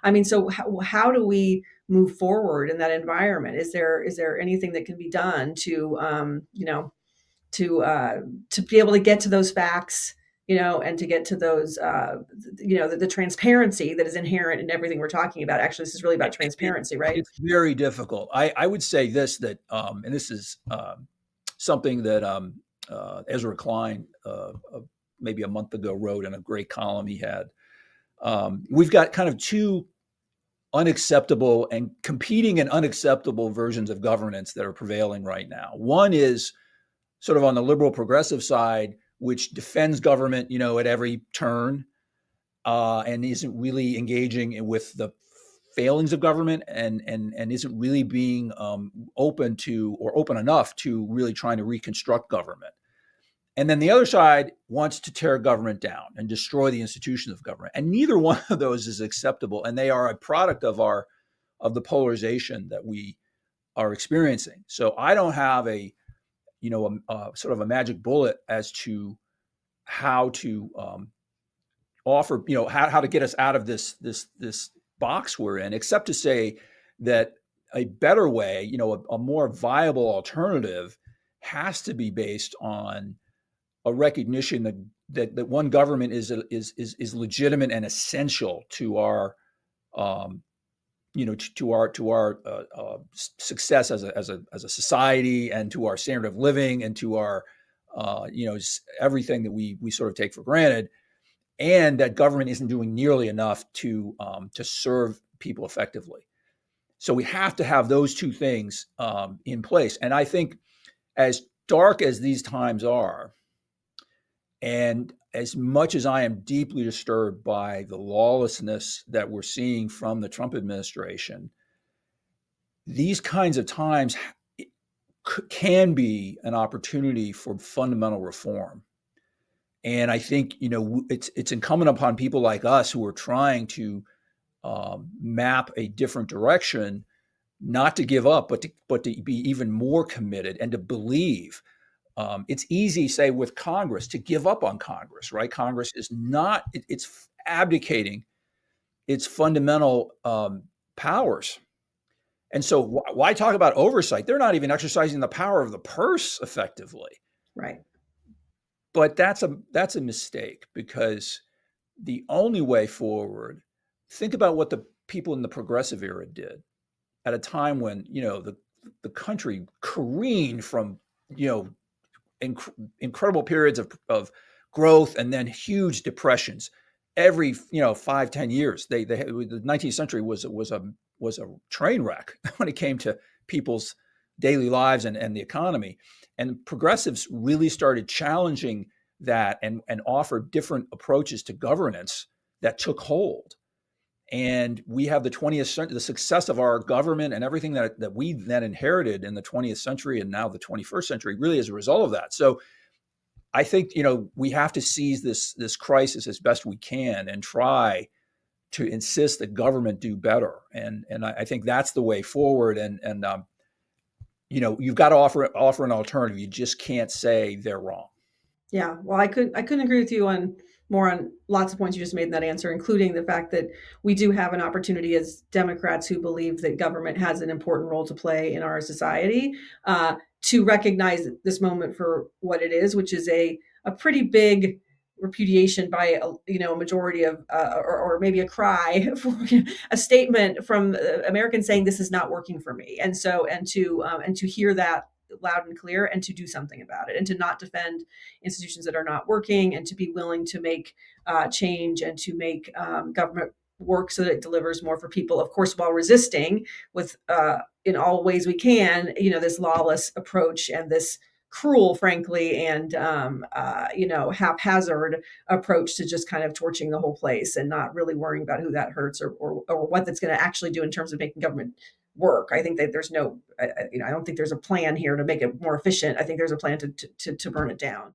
I mean, so how do we move forward in that environment? Is there anything that can be done to, to be able to get to those facts, and to get to those, the transparency that is inherent in everything we're talking about. Actually, this is really about It, transparency, right? it's very difficult. I would say this that, and this is something that Ezra Klein, maybe a month ago, wrote in a great column he had. We've got kind of two unacceptable and competing and unacceptable versions of governance that are prevailing right now. One is sort of on the liberal progressive side, which defends government, at every turn, and isn't really engaging with the failings of government, and isn't really being open to, or open enough to, really trying to reconstruct government. And then the other side wants to tear government down and destroy the institutions of government. And neither one of those is acceptable. And they are a product of the polarization that we are experiencing. So I don't have a sort of a magic bullet as to how to offer, how to get us out of this box we're in, except to say that a better way, a more viable alternative has to be based on a recognition that one government is legitimate and essential to our success as a society, and to our standard of living, and to our everything that we sort of take for granted, and that government isn't doing nearly enough to serve people effectively. So we have to have those two things in place. And I think, as dark as these times are, and as much as I am deeply disturbed by the lawlessness that we're seeing from the Trump administration, these kinds of times can be an opportunity for fundamental reform. And I think, it's incumbent upon people like us who are trying to map a different direction, not to give up, but to be even more committed and to believe. It's easy, say, with Congress, to give up on Congress, right? Congress is not, it's abdicating its fundamental powers. And so why talk about oversight? They're not even exercising the power of the purse effectively. Right. But that's a mistake, because the only way forward, think about what the people in the progressive era did at a time when, the country careened from, incredible periods of growth, and then huge depressions every 5-10 years. The 19th century was a train wreck when it came to people's daily lives and the economy. And progressives really started challenging that, and offered different approaches to governance that took hold. And we have the 20th century, the success of our government and everything that we then inherited in the 20th century and now the 21st century, really as a result of that. So I think, we have to seize this crisis as best we can, and try to insist that government do better. And I think that's the way forward. And you've got to offer an alternative. You just can't say they're wrong. Yeah, well, I couldn't agree with you on lots of points you just made in that answer, including the fact that we do have an opportunity as Democrats who believe that government has an important role to play in our society, to recognize this moment for what it is, which is a pretty big repudiation by a majority of, or maybe a cry for a statement from Americans saying this is not working for me, and to hear that loud and clear, and to do something about it, and to not defend institutions that are not working, and to be willing to make change, and to make government work so that it delivers more for people, of course, while resisting with in all ways we can, this lawless approach, and this cruel, frankly, and haphazard approach to just kind of torching the whole place, and not really worrying about who that hurts, or what that's going to actually do in terms of making government work. I think that there's no, I don't think there's a plan here to make it more efficient. I think there's a plan to burn it down.